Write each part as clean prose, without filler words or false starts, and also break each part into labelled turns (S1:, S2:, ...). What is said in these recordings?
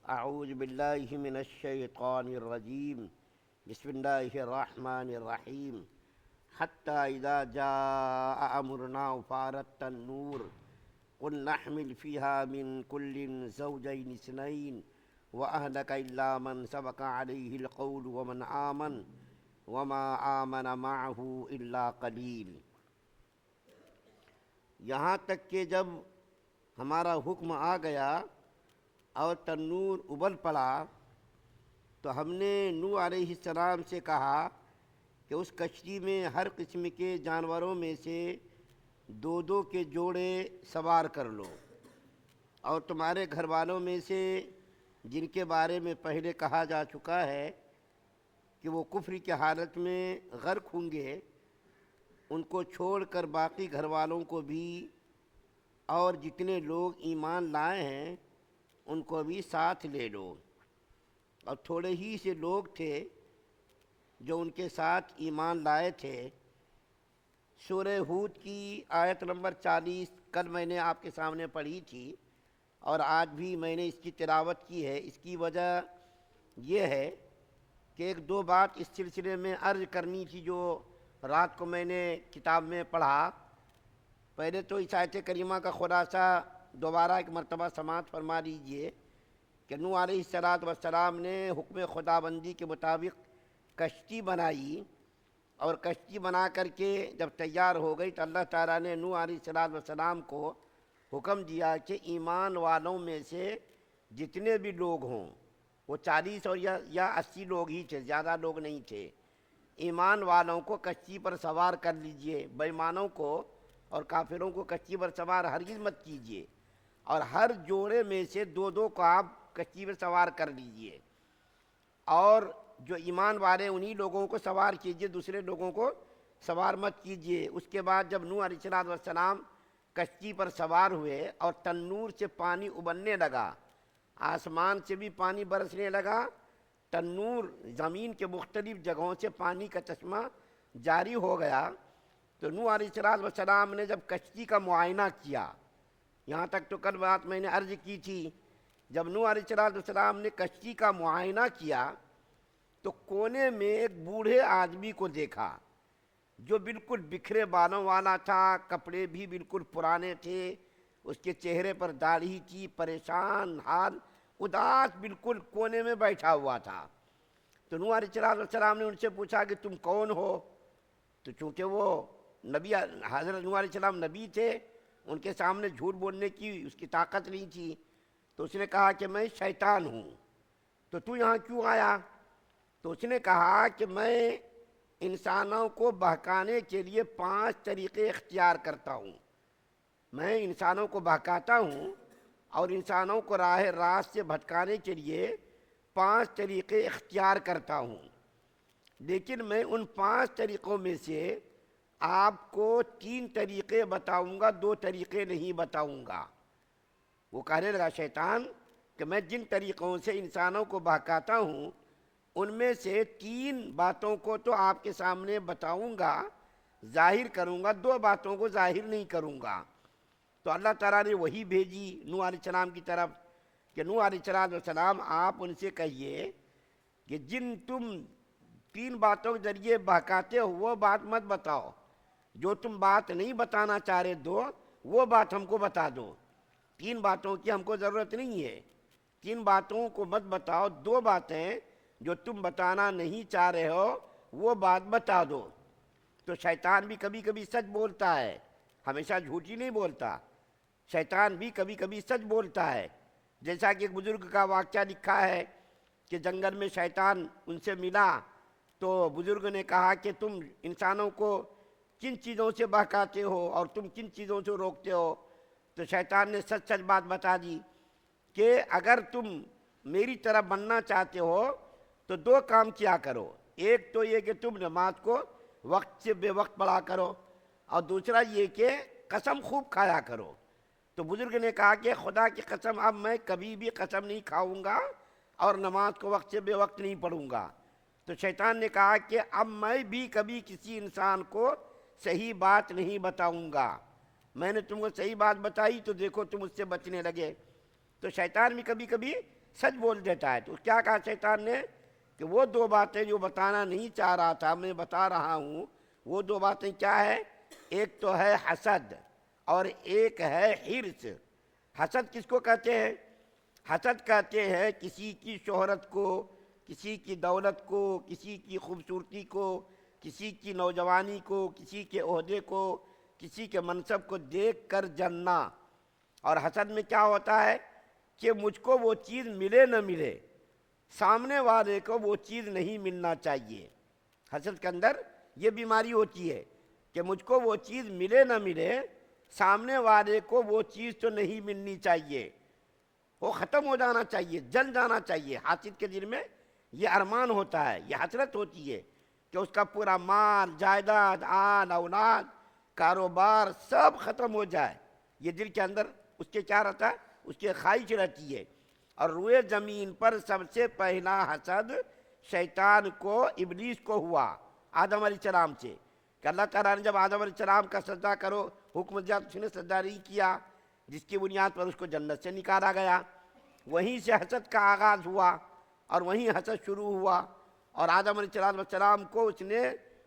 S1: اعوذ باللہ من الشیطان الرجیم بسم اللہ الرحمن الرحیم حتی اذا جاء امرنا وفارت النور قل نحمل فيها من كل زوجين اثنين وأهلك إلا من سبق عليه القول ومن آمن وما آمن معه إلا قليل۔ یہاں تک کہ جب ہمارا حکم آ گیا اور تنور ابل پڑا تو ہم نے نوح علیہ السلام سے کہا کہ اس کشتی میں ہر قسم کے جانوروں میں سے دو دو کے جوڑے سوار کر لو، اور تمہارے گھر والوں میں سے جن کے بارے میں پہلے کہا جا چکا ہے کہ وہ کفر کی حالت میں غرق ہوں گے، ان کو چھوڑ کر باقی گھر والوں کو بھی اور جتنے لوگ ایمان لائے ہیں ان کو بھی ساتھ لے لو۔ اور تھوڑے ہی سے لوگ تھے جو ان کے ساتھ ایمان لائے تھے۔ سورہ ہود کی آیت نمبر 40 کل میں نے آپ کے سامنے پڑھی تھی اور آج بھی میں نے اس کی تلاوت کی ہے۔ اس کی وجہ یہ ہے کہ ایک دو بات اس سلسلے میں عرض کرنی تھی جو رات کو میں نے کتاب میں پڑھا۔ پہلے تو اس آیت کریمہ کا خلاصہ دوبارہ ایک مرتبہ سماعت فرما لیجئے کہ نوح علیہ السلام نے حکم خداوندی کے مطابق کشتی بنائی، اور کشتی بنا کر کے جب تیار ہو گئی تو اللہ تعالیٰ نے نوح علیہ السلام کو حکم دیا کہ ایمان والوں میں سے جتنے بھی لوگ ہوں، وہ 40 اور یا 80 لوگ ہی تھے، زیادہ لوگ نہیں تھے، ایمان والوں کو کشتی پر سوار کر لیجئے، بے ایمانوں کو اور کافروں کو کشتی پر سوار ہرگز مت کیجئے، اور ہر جوڑے میں سے دو دو کو آپ کشتی پر سوار کر لیجئے، اور جو ایمان والے انہی لوگوں کو سوار کیجئے، دوسرے لوگوں کو سوار مت کیجئے۔ اس کے بعد جب نوح علیہ السلام کشتی پر سوار ہوئے اور تنور سے پانی ابلنے لگا، آسمان سے بھی پانی برسنے لگا، تنور زمین کے مختلف جگہوں سے پانی کا چشمہ جاری ہو گیا، تو نوح علیہ السلام نے جب کشتی کا معائنہ کیا، یہاں تک تو کل بات میں نے عرض کی تھی، جب نوح علیہ السلام نے کشتی کا معائنہ کیا تو کونے میں ایک بوڑھے آدمی کو دیکھا جو بالکل بکھرے بالوں والا تھا، کپڑے بھی بالکل پرانے تھے، اس کے چہرے پر داڑھی تھی، پریشان حال، اداس بالکل کونے میں بیٹھا ہوا تھا۔ تو نوح علیہ السلام نے ان سے پوچھا کہ تم کون ہو؟ تو چونکہ وہ نبی حضرت نوح علیہ السلام نبی تھے، ان کے سامنے جھوٹ بولنے کی اس کی طاقت نہیں تھی، تو اس نے کہا کہ میں شیطان ہوں۔ تو یہاں کیوں آیا؟ تو اس نے کہا کہ میں انسانوں کو بہکانے کے لیے 5 طریقے اختیار کرتا ہوں، میں انسانوں کو بہکاتا ہوں اور انسانوں کو راہ راست سے بھٹکانے کے لیے 5 طریقے اختیار کرتا ہوں، لیکن میں ان 5 طریقوں میں سے آپ کو 3 طریقے بتاؤں گا، 2 طریقے نہیں بتاؤں گا۔ وہ کہنے لگا شیطان کہ میں جن طریقوں سے انسانوں کو بہکاتا ہوں ان میں سے 3 باتوں کو تو آپ کے سامنے بتاؤں گا، ظاہر کروں گا، 2 باتوں کو ظاہر نہیں کروں گا۔ تو اللہ تعالیٰ نے وہی بھیجی نوح علیہ السلام کی طرف کہ نوح علیہ السلام آپ ان سے کہیے کہ جن تم 3 باتوں کے ذریعے بہکاتے ہو وہ بات مت بتاؤ، جو تم بات نہیں بتانا چاہ رہے دو وہ بات ہم کو بتا دو۔ 3 باتوں کی ہم کو ضرورت نہیں ہے، 3 باتوں کو مت بتاؤ، 2 باتیں جو تم بتانا نہیں چاہ رہے ہو وہ بات بتا دو۔ تو شیطان بھی کبھی کبھی سچ بولتا ہے، ہمیشہ جھوٹی نہیں بولتا، شیطان بھی کبھی کبھی سچ بولتا ہے۔ جیسا کہ ایک بزرگ کا واقعہ لکھا ہے کہ جنگل میں شیطان ان سے ملا تو بزرگ نے کہا کہ تم انسانوں کو کن چیزوں سے بہکاتے ہو اور تم کن چیزوں سے روکتے ہو؟ تو شیطان نے سچ سچ بات بتا دی کہ اگر تم میری طرح بننا چاہتے ہو تو 2 کام کیا کرو، ایک تو یہ کہ تم نماز کو وقت سے بے وقت پڑھا کرو، اور دوسرا یہ کہ قسم خوب کھایا کرو۔ تو بزرگ نے کہا کہ خدا کی قسم اب میں کبھی بھی قسم نہیں کھاؤں گا اور نماز کو وقت سے بے وقت نہیں پڑھوں گا۔ تو شیطان نے کہا کہ اب میں بھی کبھی کسی انسان کو صحیح بات نہیں بتاؤں گا، میں نے تم کو صحیح بات بتائی تو دیکھو تم اس سے بچنے لگے۔ تو شیطان بھی کبھی کبھی سچ بول دیتا ہے۔ تو کیا کہا شیطان نے کہ وہ دو باتیں جو بتانا نہیں چاہ رہا تھا میں بتا رہا ہوں۔ وہ دو باتیں کیا ہے؟ ایک تو ہے حسد اور ایک ہے حرص۔ حسد کس کو کہتے ہیں؟ حسد کہتے ہیں کسی کی شہرت کو، کسی کی دولت کو، کسی کی خوبصورتی کو، کسی کی نوجوانی کو، کسی کے عہدے کو، کسی کے منصب کو دیکھ کر جلنا۔ اور حسد میں کیا ہوتا ہے کہ مجھ کو وہ چیز ملے نہ ملے، سامنے والے کو وہ چیز نہیں ملنا چاہیے۔ حسد کے اندر یہ بیماری ہوتی ہے کہ مجھ کو وہ چیز ملے نہ ملے، سامنے والے کو وہ چیز تو نہیں ملنی چاہیے، وہ ختم ہو جانا چاہیے، جل جانا چاہیے۔ حاسد کے دل میں یہ ارمان ہوتا ہے، یہ حسرت ہوتی ہے کہ اس کا پورا مال، جائیداد، آل اولاد، کاروبار سب ختم ہو جائے۔ یہ دل کے اندر اس کے کیا رہتا ہے؟ اس کی خواہش رہتی ہے۔ اور روئے زمین پر سب سے پہلا حسد شیطان کو، ابلیس کو ہوا آدم علیہ السلام سے، کہ اللہ تعالیٰ نے جب آدم علیہ السلام کا سجدہ کرو حکم دیا تو اس نے سجدہ نہیں کیا، جس کی بنیاد پر اس کو جنت سے نکالا گیا۔ وہیں سے حسد کا آغاز ہوا اور وہیں حسد شروع ہوا۔ اور آدم علیہ السلام کو اس نے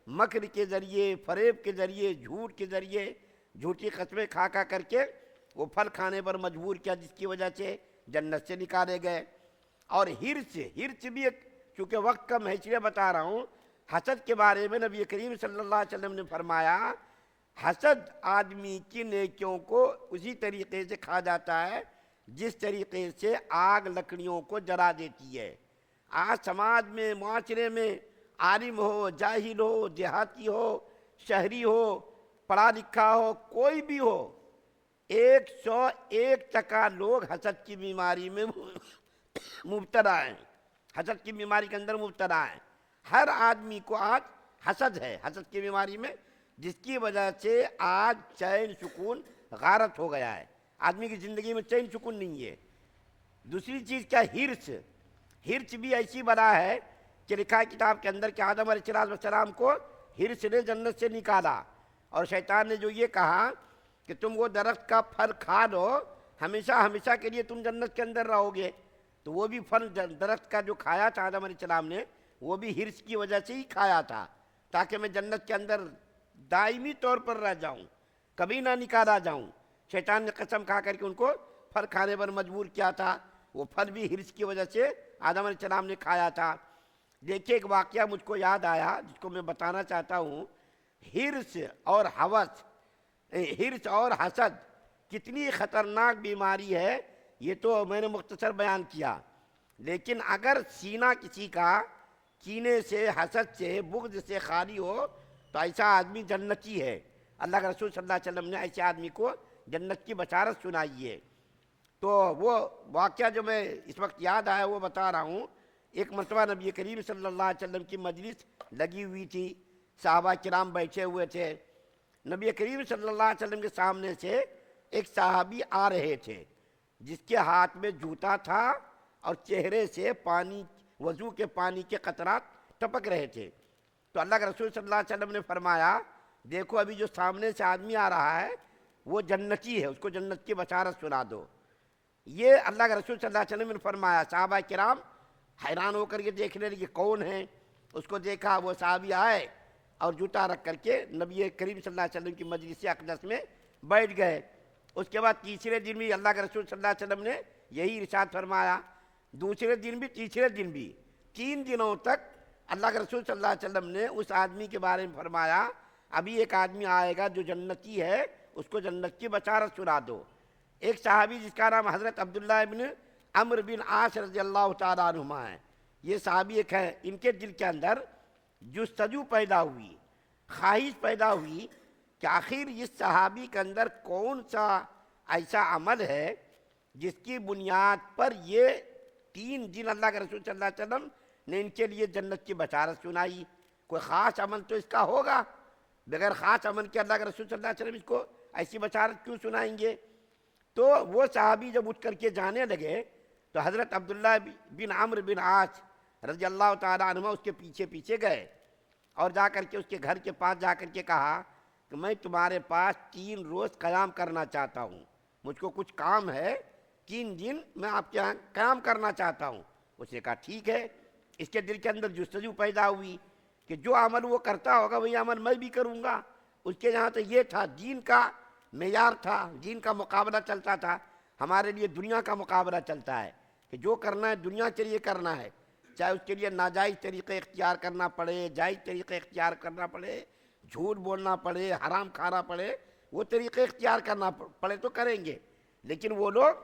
S1: مکر کے ذریعے، فریب کے ذریعے، جھوٹ کے ذریعے، جھوٹی قسمیں کھا کر کے وہ پھل کھانے پر مجبور کیا، جس کی وجہ سے جنت سے نکالے گئے۔ اور حرص بھی ایک، چونکہ وقت کم ہے اس لیے بتا رہا ہوں، حسد کے بارے میں نبی کریم صلی اللہ علیہ وسلم نے فرمایا حسد آدمی کی نیکیوں کو اسی طریقے سے کھا جاتا ہے جس طریقے سے آگ لکڑیوں کو جلا دیتی ہے۔ آج سماج میں، معاشرے میں، عالم ہو، جاہل ہو، دیہاتی ہو، شہری ہو، پڑھا لکھا ہو، کوئی بھی ہو، 101% لوگ حسد کی بیماری میں مبتلا ہیں، حسد کی بیماری کے اندر مبتلا ہیں۔ ہر آدمی کو آج حسد ہے، حسد کی بیماری میں، جس کی وجہ سے آج چین سکون غارت ہو گیا ہے، آدمی کی زندگی میں چین سکون نہیں ہے۔ دوسری چیز کیا؟ حرص بھی ایسی بلا ہے کہ لکھا ہے کتاب کے اندر کہ آدم علیہ السلام کو حرص نے جنت سے نکالا، اور شیطان نے جو یہ کہا کہ تم وہ درخت کا پھل کھا لو، ہمیشہ ہمیشہ کے لیے تم جنت کے اندر رہو گے، تو وہ بھی پھل درخت کا جو کھایا تھا آدم علیہ السلام نے، وہ بھی حرص کی وجہ سے ہی کھایا تھا، تاکہ میں جنت کے اندر دائمی طور پر رہ جاؤں، کبھی نہ نکالا جاؤں۔ شیطان نے قسم کھا کر کے ان کو پھل کھانے پر مجبور کیا تھا، وہ پھل بھی حرص کی وجہ سے آدم علیہ السلام نے کھایا تھا۔ دیکھیے ایک واقعہ مجھ کو یاد آیا جس کو میں بتانا چاہتا ہوں۔ حرص اور ہوس، حرص اور حسد کتنی خطرناک بیماری ہے، یہ تو میں نے مختصر بیان کیا، لیکن اگر سینہ کسی کا کینے سے، حسد سے، بغض سے خالی ہو تو ایسا آدمی جنتی ہے۔ اللہ کے رسول صلی اللہ علیہ وسلم نے ایسے آدمی کو جنت کی بشارت سنائی ہے۔ تو وہ واقعہ جو میں اس وقت یاد آیا وہ بتا رہا ہوں۔ ایک مرتبہ نبی کریم صلی اللہ علیہ وسلم کی مجلس لگی ہوئی تھی، صحابہ کرام بیٹھے ہوئے تھے، نبی کریم صلی اللہ علیہ وسلم کے سامنے سے ایک صحابی آ رہے تھے جس کے ہاتھ میں جوتا تھا اور چہرے سے پانی، وضو کے پانی کے قطرات ٹپک رہے تھے۔ تو اللہ کے رسول صلی اللہ علیہ وسلم نے فرمایا دیکھو ابھی جو سامنے سے آدمی آ رہا ہے وہ جنتی ہے، اس کو جنت کی بشارت سنا دو۔ یہ اللہ کے رسول صلی اللہ علیہ وسلم نے فرمایا، صحابہ کرام حیران ہو کر کے دیکھنے لگے کون ہے۔ اس کو دیکھا، وہ صحابی آئے اور جوتا رکھ کر کے نبی کریم صلی اللہ علیہ وسلم کی مجلس اقدس میں بیٹھ گئے۔ اس کے بعد تیسرے دن بھی اللہ کے رسول صلی اللہ علیہ وسلم نے یہی ارشاد فرمایا، دوسرے دن بھی، تیسرے دن بھی، 3 دنوں تک اللہ کے رسول صلی اللہ علیہ وسلم نے اس آدمی کے بارے میں فرمایا ابھی ایک آدمی آئے گا جو جنتی ہے، اس کو جنت کی بشارت سنا دو۔ ایک صحابی جس کا نام حضرت عبداللہ ابن عمرو بن عاص رضی اللہ تعالیٰ عنہما ہے، یہ صحابی ایک ہے، ان کے دل کے اندر جستجو پیدا ہوئی، خواہش پیدا ہوئی کہ آخر اس صحابی کے اندر کون سا ایسا عمل ہے جس کی بنیاد پر یہ 3 دن اللہ کے رسول صلی اللہ علیہ وسلم نے ان کے لیے جنت کی بشارت سنائی۔ کوئی خاص عمل تو اس کا ہوگا، بغیر خاص عمل کے اللہ کے رسول صلی اللہ علیہ وسلم اس کو ایسی بشارت کیوں سنائیں گے؟ تو وہ صحابی جب اٹھ کر کے جانے لگے تو حضرت عبداللہ بن عمرو بن عاص رضی اللہ تعالیٰ عنہ اس کے پیچھے پیچھے گئے اور جا کر کے اس کے گھر کے پاس جا کر کے کہا کہ میں تمہارے پاس 3 روز قیام کرنا چاہتا ہوں، مجھ کو کچھ کام ہے 3 دن میں آپ کے یہاں قیام کرنا چاہتا ہوں۔ اس نے کہا ٹھیک ہے۔ اس کے دل کے اندر جستجو پیدا ہوئی کہ جو عمل وہ کرتا ہوگا وہی عمل میں بھی کروں گا۔ اس کے یہاں تو یہ تھا، دین کا معیار تھا، دین کا مقابلہ چلتا تھا۔ ہمارے لیے دنیا کا مقابلہ چلتا ہے کہ جو کرنا ہے دنیا کے لیے کرنا ہے، چاہے اس کے لیے ناجائز طریقے اختیار کرنا پڑے، جائز طریقے اختیار کرنا پڑے، جھوٹ بولنا پڑے، حرام کھانا پڑے، وہ طریقے اختیار کرنا پڑے تو کریں گے۔ لیکن وہ لوگ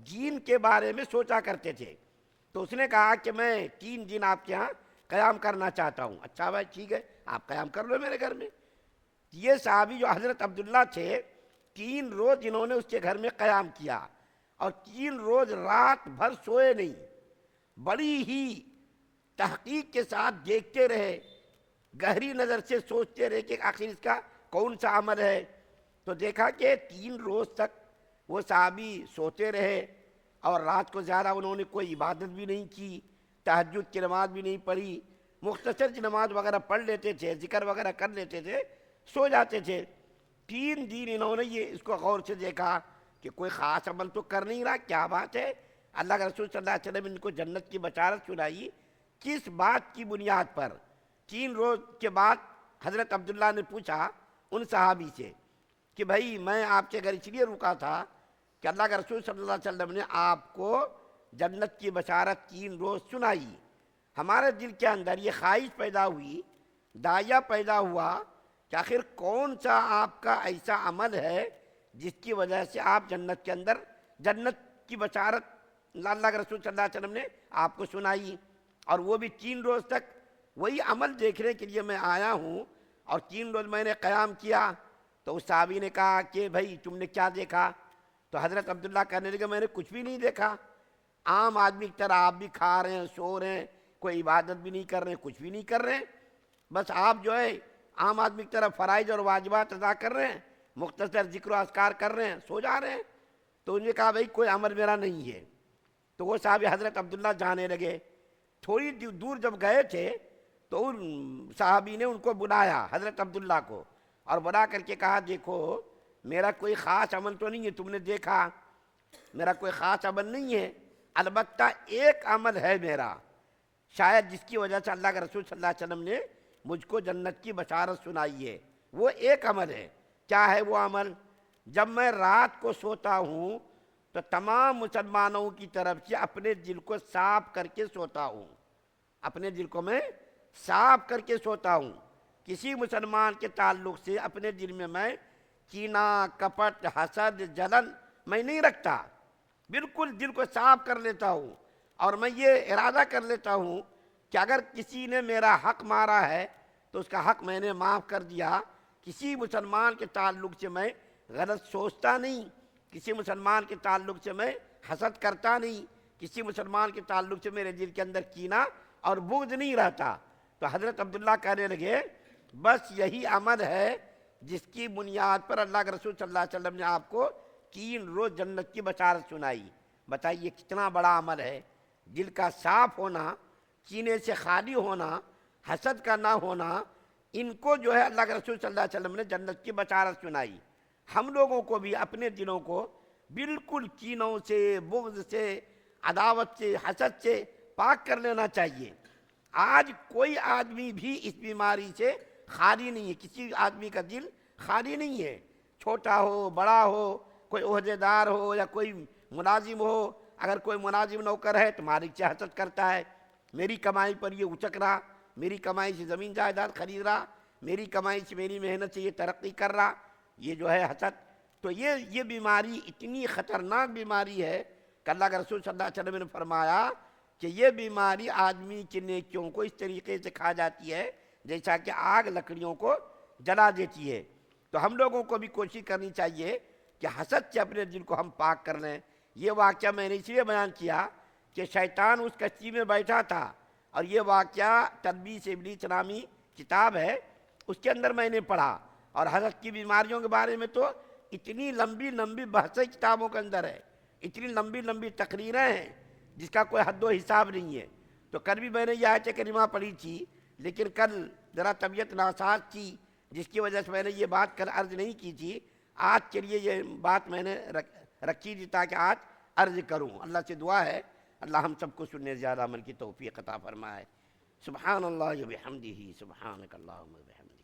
S1: دین کے بارے میں سوچا کرتے تھے۔ تو اس نے کہا کہ میں 3 دن آپ کے ہاں قیام کرنا چاہتا ہوں۔ اچھا بھائی ٹھیک ہے، آپ قیام کر لو میرے گھر میں۔ یہ صحابی جو حضرت عبداللہ تھے، 3 روز انہوں نے اس کے گھر میں قیام کیا، اور 3 روز رات بھر سوئے نہیں، بڑی ہی تحقیق کے ساتھ دیکھتے رہے، گہری نظر سے سوچتے رہے کہ آخر اس کا کون سا عمل ہے۔ تو دیکھا کہ 3 روز تک وہ صحابی سوتے رہے، اور رات کو زیادہ انہوں نے کوئی عبادت بھی نہیں کی، تہجد کی نماز بھی نہیں پڑھی، مختصر سی نماز وغیرہ پڑھ لیتے تھے، ذکر وغیرہ کر لیتے تھے، سو جاتے تھے۔ 3 دن انہوں نے یہ اس کو غور سے دیکھا کہ کوئی خاص عمل تو کر نہیں رہا، کیا بات ہے؟ اللہ کے رسول صلی اللہ علیہ وسلم نے ان کو جنت کی بشارت سنائی، کس بات کی بنیاد پر؟ 3 روز کے بعد حضرت عبداللہ نے پوچھا ان صحابی سے کہ بھائی میں آپ کے گھر اس لیے رکا تھا کہ اللہ کے رسول صلی اللہ علیہ وسلم نے آپ کو جنت کی بشارت 3 روز سنائی۔ ہمارے دل کے اندر یہ خواہش پیدا ہوئی، داعیہ پیدا ہوا کہ آخر کون سا آپ کا ایسا عمل ہے جس کی وجہ سے آپ جنت کے اندر جنت کی بشارت اللہ کے رسول صلی اللہ علیہ وسلم نے آپ کو سنائی، اور وہ بھی 3 روز تک وہی عمل دیکھنے کے لیے میں آیا ہوں، اور 3 روز میں نے قیام کیا۔ تو اس صحابی نے کہا کہ بھائی تم نے کیا دیکھا؟ تو حضرت عبداللہ کہنے لگے میں نے کچھ بھی نہیں دیکھا، عام آدمی کی طرح آپ بھی کھا رہے ہیں، سو رہے ہیں، کوئی عبادت بھی نہیں کر رہے ہیں، کچھ بھی نہیں کر رہے ہیں، بس آپ جو ہے عام آدمی کی طرح فرائض اور واجبات ادا کر رہے ہیں، مختصر ذکر و اذکار کر رہے ہیں، سو جا رہے ہیں۔ تو انہوں نے کہا بھائی کوئی عمل میرا نہیں ہے۔ تو وہ صحابی حضرت عبداللہ جانے لگے۔ تھوڑی دور جب گئے تھے تو ان صحابی نے ان کو بلایا، حضرت عبداللہ کو، اور بلا کر کے کہا دیکھو میرا کوئی خاص عمل تو نہیں ہے، تم نے دیکھا میرا کوئی خاص عمل نہیں ہے، البتہ ایک عمل ہے میرا، شاید جس کی وجہ سے اللہ کے رسول صلی اللہ علیہ وسلم نے مجھ کو جنت کی بشارت سنائی ہے۔ وہ ایک عمل ہے۔ کیا ہے وہ عمل؟ جب میں رات کو سوتا ہوں تو تمام مسلمانوں کی طرف سے اپنے دل کو صاف کر کے سوتا ہوں، اپنے دل کو میں صاف کر کے سوتا ہوں، کسی مسلمان کے تعلق سے اپنے دل میں کینہ، کپٹ، حسد، جلن میں نہیں رکھتا، بالکل دل کو صاف کر لیتا ہوں، اور میں یہ ارادہ کر لیتا ہوں کہ اگر کسی نے میرا حق مارا ہے تو اس کا حق میں نے معاف کر دیا۔ کسی مسلمان کے تعلق سے میں غلط سوچتا نہیں، کسی مسلمان کے تعلق سے میں حسد کرتا نہیں، کسی مسلمان کے تعلق سے میرے دل کے اندر کینہ اور بغض نہیں رہتا۔ تو حضرت عبداللہ کہنے لگے بس یہی عمل ہے جس کی بنیاد پر اللہ کے رسول صلی اللہ علیہ وسلم نے آپ کو 3 روز جنت کی بشارت سنائی۔ بتائیے کتنا بڑا عمل ہے، دل کا صاف ہونا، کینے سے خالی ہونا، حسد کا نہ ہونا، ان کو جو ہے اللہ کے رسول صلی اللہ علیہ وسلم نے جنت کی بشارت سنائی۔ ہم لوگوں کو بھی اپنے دلوں کو بالکل کینوں سے، بغض سے، عداوت سے، حسد سے پاک کر لینا چاہیے۔ آج کوئی آدمی بھی اس بیماری سے خالی نہیں ہے، کسی آدمی کا دل خالی نہیں ہے، چھوٹا ہو، بڑا ہو، کوئی عہدے دار ہو یا کوئی ملازم ہو۔ اگر کوئی ملازم نوکر ہے تو مالک سے حسد کرتا ہے، میری کمائی پر یہ اچک رہا، میری کمائی سے زمین جائیداد خرید رہا، میری کمائی سے، میری محنت سے یہ ترقی کر رہا، یہ جو ہے حسد۔ تو یہ بیماری اتنی خطرناک بیماری ہے کہ اللہ کے رسول صلی اللہ علیہ وسلم نے فرمایا کہ یہ بیماری آدمی کی نیکیوں کو اس طریقے سے کھا جاتی ہے جیسا کہ آگ لکڑیوں کو جلا دیتی ہے۔ تو ہم لوگوں کو بھی کوشش کرنی چاہیے کہ حسد سے اپنے دل کو ہم پاک کر لیں۔ یہ واقعہ میں نے اس لیے بیان کیا کہ شیطان اس کشتی میں بیٹھا تھا، اور یہ واقعہ تلبیس ابلیس نامی کتاب ہے، اس کے اندر میں نے پڑھا، اور حسد کی بیماریوں کے بارے میں تو اتنی لمبی لمبی بحثیں کتابوں کے اندر ہے، اتنی لمبی لمبی تقریریں ہیں جس کا کوئی حد و حساب نہیں ہے۔ تو کل بھی میں نے یہ آیت کریمہ پڑھی تھی، لیکن کل ذرا طبیعت ناساز تھی جس کی وجہ سے میں نے یہ بات کل عرض نہیں کی تھی۔ آج کے لیے یہ بات میں نے رکھی تھی تاکہ آج عرض کروں۔ اللہ سے دعا ہے اللہ ہم سب کو سننے زیادہ عمل کی توفیق عطا فرمائے۔ سبحان اللہ و بحمدہ، سبحانک اللہم و بحمدک۔